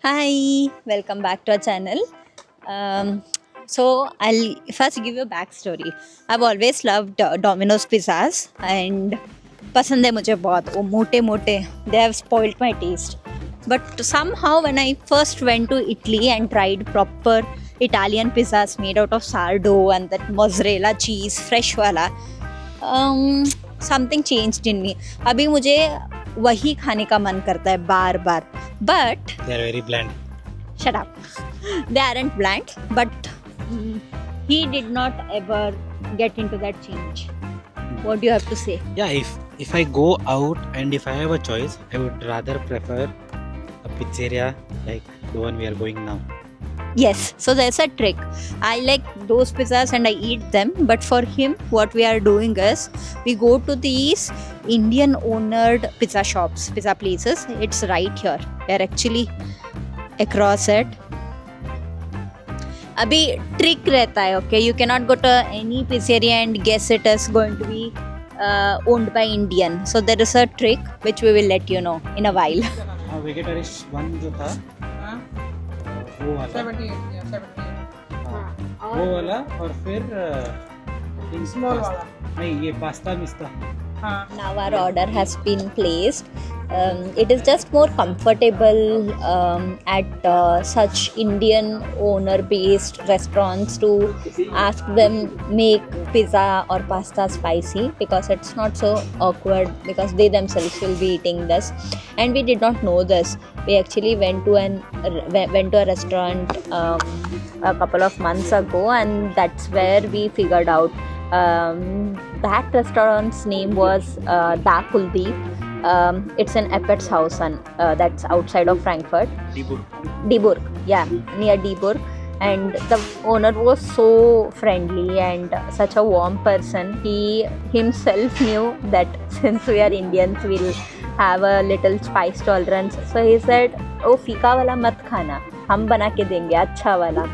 Hi, welcome back to our channel. Um, I'll first give you a backstory. I've always loved Domino's pizzas and पसंद है मुझे बहुत वो मोटे मोटे they have spoiled my taste. But somehow when I first went to Italy and tried proper Italian pizzas made out of sourdough and that mozzarella cheese fresh वाला something changed in me. अभी मुझे वही खाने का मन करता है बार बार. But They are very bland. shut up. They aren't bland, but he did not ever get into that change. What do you have to say? Yeah, if I go out and if I have a choice, I would rather prefer a pizzeria like the one we are going now. Yes, so there's a trick. I like those pizzas and I eat them, but for him, what we are doing is we go to these Indian owned pizza shops, pizza places. It's right here. They're actually across it. अभी trick रहता है. Okay, you cannot go to any pizzeria and guess it is going to be owned by Indian. So there is a trick which we will let you know in a while. Vegetarian one जो था वो वाला 78 वो वाला और फिर small वाला नहीं ये pasta मिस्ता Now our order has been placed. It is just more comfortable at such Indian owner based restaurants to ask them make pizza or pasta spicy, because it's not so awkward because they themselves will be eating this. And we did not know this. We actually went to a restaurant a couple of months ago, and that's where we figured out that restaurant's name was Da Kuldeep. It's an Eppert's house, and that's outside of Frankfurt. Dieburg, yeah, near Dieburg. And the owner was so friendly and such a warm person. He himself knew that since we are Indians, we'll have a little spice tolerance. So he said, "Oh, फीका वाला मत खाना, हम बना के देंगे अच्छा वाला."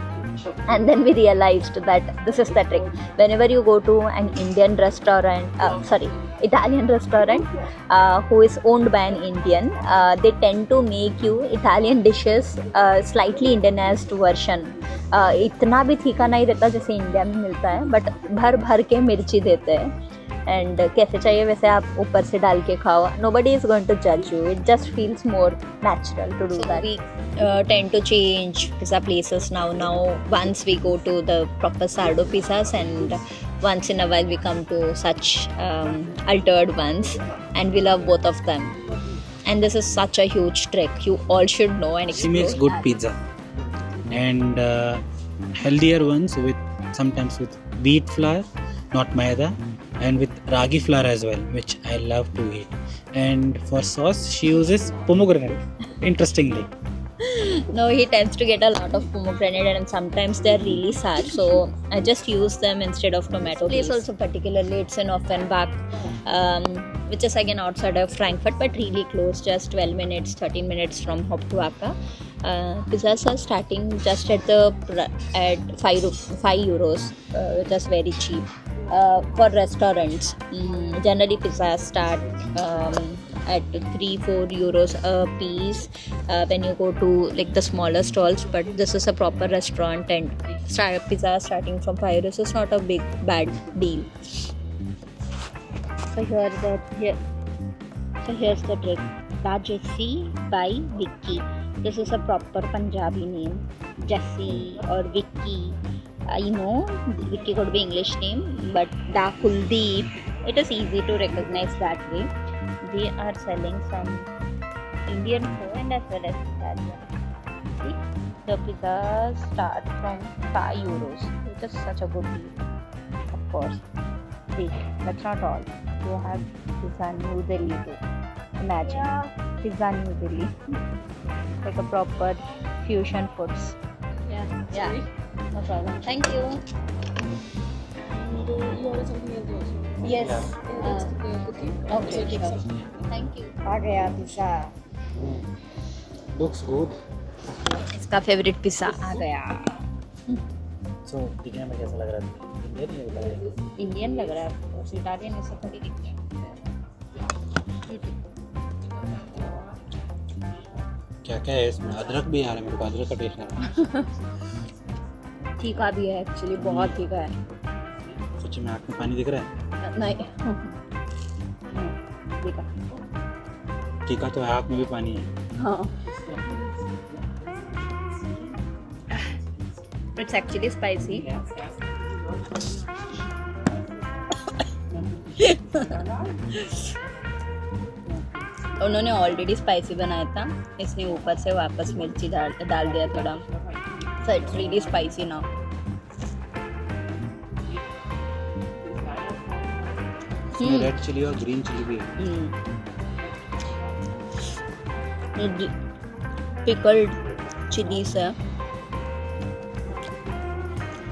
And then we realized that this is the trick. Whenever you go to an Indian restaurant, Italian restaurant who is owned by an Indian, they tend to make you Italian dishes slightly Indianized version. इतना भी तीखा नहीं देता जैसे India में मिलता है, but भर भर के मिर्ची देते हैं. एंड कैसे चाहिए वैसे आप ऊपर से डाल के खाओ. Nobody is going to judge you. It just feels more natural to do that. We tend to change pizza places now. Once we go to the proper sourdough pizzas, and once in a while we come to such altered ones, and we love both of them. And this is such a huge trick. You all should know and She explore. makes good pizza and healthier ones with sometimes with wheat flour, not maida, and with ragi flour as well, which I love to eat. And for sauce she uses pomegranate, interestingly. No, he tends to get a lot of pomegranate, and sometimes they're really sour, so I just use them instead of tomato. Place also particularly, it's in Offenbach, which is again outside of Frankfurt, but really close, just 12 minutes, 13 minutes from Hauptwache. Pizzas are starting just at 5 euros, which is very cheap for restaurants. Generally pizzas start at 3-4 euros a piece when you go to like the smaller stalls, but this is a proper restaurant, and pizza starting from 5 euros is not a bad deal. So here's the trick. Da Jessie by Vicky. This is a proper Punjabi name. Jessie or Vicky. I know Vicky could be English name, but Da Kuldeep, it is easy to recognize that way. They are selling some Indian food and as well as Italian. See, the pizzas start from 5 euros, which is such a good deal. Of course, see, that's not all. You have pizza New Delhi too. Imagine pizza New Delhi, like a proper fusion foods. Yeah. No problem. Thank you. And you ordered something else also. Yes. That's cookie. Okay, sure. Thank you. आ गया pizza. Looks good. इसका favourite pizza आ गया. So दिखने में कैसा लग रहा है? Indian ही लग रहा है. इंडियन लग रहा है, और इटालियन ऐसा थोड़ी दिखता है. क्या क्या है इसमें? अदरक भी आ रहा है मेरे को, अदरक का टेस्ट आ रहा है। तीखा भी है एक्चुअली, बहुत तीखा है। सच्ची में आँख में पानी दिख रहा है। नहीं तीखा। तीखा तो आँख में भी पानी है। हाँ, इट्स एक्चुअली स्पाइसी। उन्होंने ऑलरेडी स्पाइसी बनाया था, इसने ऊपर से वापस मिर्ची डाल दिया थोड़ा, so it's really spicy now. इसमें रेड चिली और ग्रीन चिली भी है। पिकल्ड चिलीज है,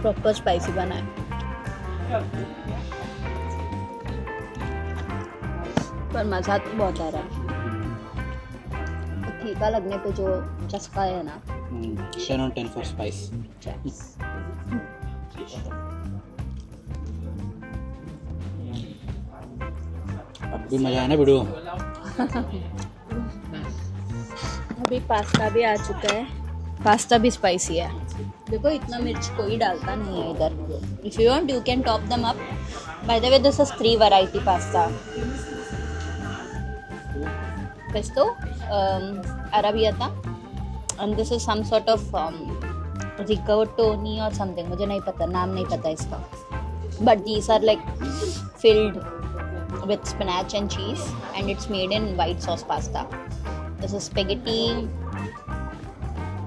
प्रॉपर स्पाइसी बना है। पर मज़ा तो बहुत आ रहा है। तीखा लगने पे जो चस्का है ना, 10 on 10 for spice. अब भी मजा आया ना वीडियो। अभी पास्ता भी आ चुका है, पास्ता भी स्पाइसी है। देखो इतना मिर्च कोई डालता नहीं है इधर। If you want you can top them up. By the way this is 3 variety pasta. Pesto, arrabbiata, and this is some sort of rigatoni or something. मुझे नहीं पता, नाम नहीं पता इसका. But these are like filled with spinach and cheese, and it's made in white sauce pasta. This is spaghetti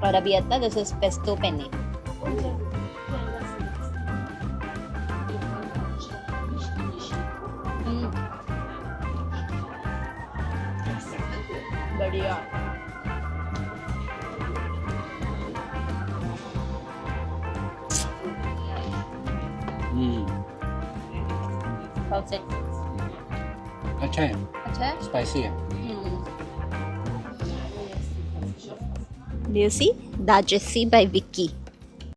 arrabbiata. This is pesto penne. बढ़िया। अच्छा है, अच्छा है, स्पाइसी है। Do you see? Dajesi by Vicky.